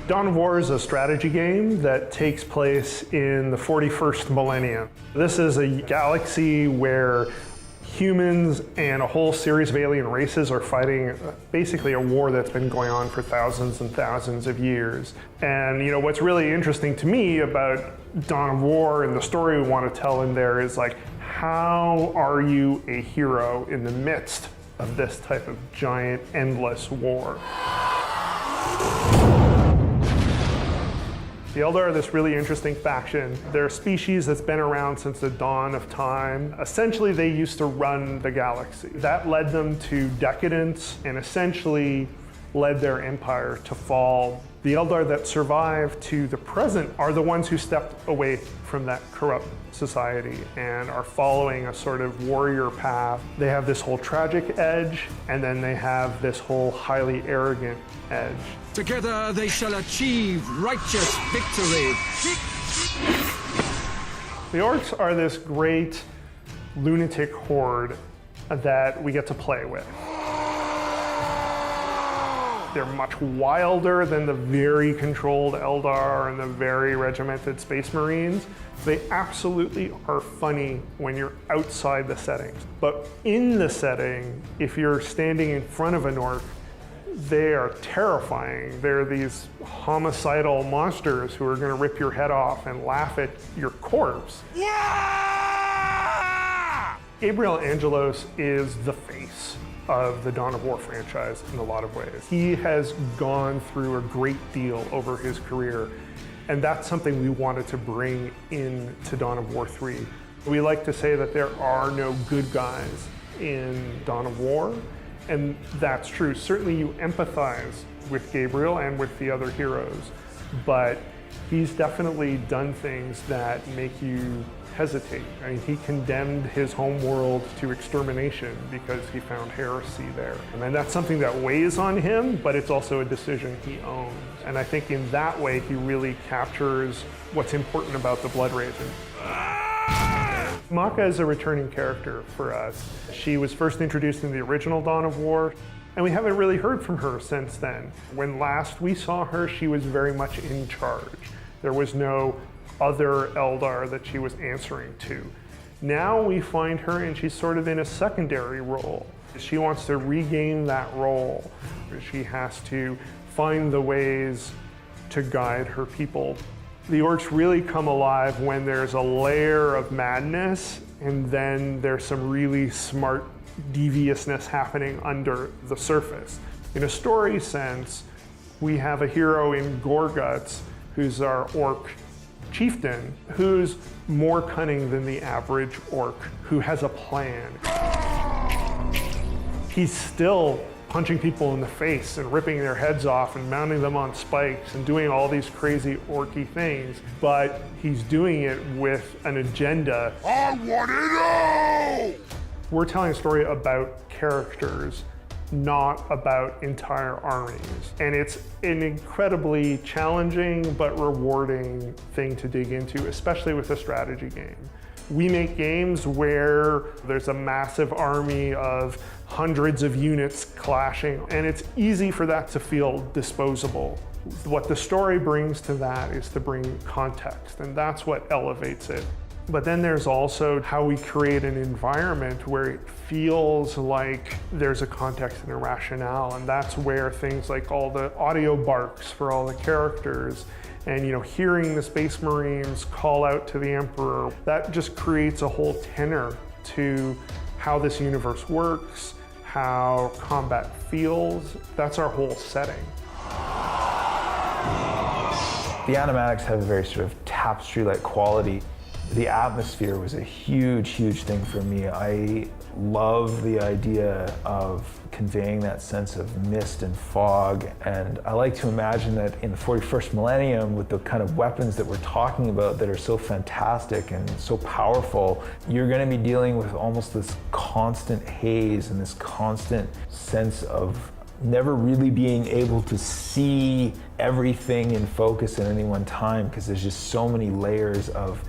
Dawn of War is a strategy game that takes place in the 41st millennium. This is a galaxy where humans and a whole series of alien races are fighting basically a war that's been going on for thousands and thousands of years. And you know, what's really interesting to me about Dawn of War and the story we want to tell in there is like, how are you a hero in the midst of this type of giant, endless war? The Eldar are this really interesting faction. They're a species that's been around since the dawn of time. Essentially, they used to run the galaxy. That led them to decadence and essentially led their empire to fall. The Eldar that survive to the present are the ones who stepped away from that corrupt society and are following a sort of warrior path. They have this whole tragic edge, and then they have this whole highly arrogant edge. Together they shall achieve righteous victory. The Orcs are this great lunatic horde that we get to play with. They're much wilder than the very controlled Eldar and the very regimented Space Marines. They absolutely are funny when you're outside the setting. But in the setting, if you're standing in front of an Orc, they are terrifying. They're these homicidal monsters who are going to rip your head off and laugh at your corpse. Yeah! Gabriel Angelos is the face of the Dawn of War franchise in a lot of ways. He has gone through a great deal over his career, and that's something we wanted to bring into Dawn of War 3. We like to say that there are no good guys in Dawn of War, and that's true. Certainly you empathize with Gabriel and with the other heroes, but he's definitely done things that make you hesitate. I mean, he condemned his home world to extermination because he found heresy there. And that's something that weighs on him, but it's also a decision he owns. And I think in that way, he really captures what's important about the Blood Raven. Macha is a returning character for us. She was first introduced in the original Dawn of War, and we haven't really heard from her since then. When last we saw her, she was very much in charge. There was no other Eldar that she was answering to. Now we find her and she's sort of in a secondary role. She wants to regain that role. She has to find the ways to guide her people. The Orcs really come alive when there's a layer of madness and then there's some really smart deviousness happening under the surface. In a story sense, we have a hero in Gorguts who's our Orc chieftain, who's more cunning than the average Orc, who has a plan. He's still punching people in the face and ripping their heads off and mounting them on spikes and doing all these crazy orky things, but he's doing it with an agenda. I want to know! We're telling a story about characters, not about entire armies. And it's an incredibly challenging but rewarding thing to dig into, especially with a strategy game. We make games where there's a massive army of hundreds of units clashing, and it's easy for that to feel disposable. What the story brings to that is to bring context, and that's what elevates it. But then there's also how we create an environment where it feels like there's a context and a rationale, and that's where things like all the audio barks for all the characters and hearing the Space Marines call out to the Emperor, that just creates a whole tenor to how this universe works, how combat feels. That's our whole setting. The animatics have a very sort of tapestry-like quality. The atmosphere was a huge, huge thing for me. I love the idea of conveying that sense of mist and fog, and I like to imagine that in the 41st millennium, with the kind of weapons that we're talking about that are so fantastic and so powerful, you're going to be dealing with almost this constant haze and this constant sense of never really being able to see everything in focus at any one time, because there's just so many layers of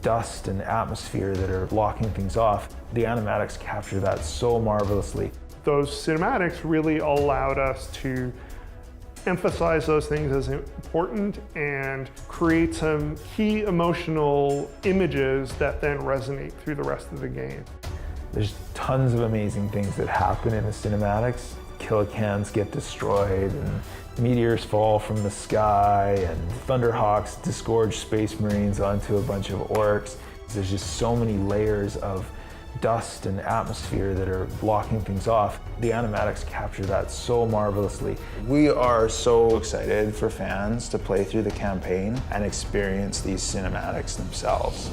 dust and atmosphere that are blocking things off. The animatics capture that so marvelously. Those cinematics really allowed us to emphasize those things as important and create some key emotional images that then resonate through the rest of the game. There's tons of amazing things that happen in the cinematics. Killicans get destroyed, and meteors fall from the sky, and Thunderhawks disgorge Space Marines onto a bunch of Orcs. There's just so many layers of dust and atmosphere that are blocking things off. The animatics capture that so marvelously. We are so excited for fans to play through the campaign and experience these cinematics themselves.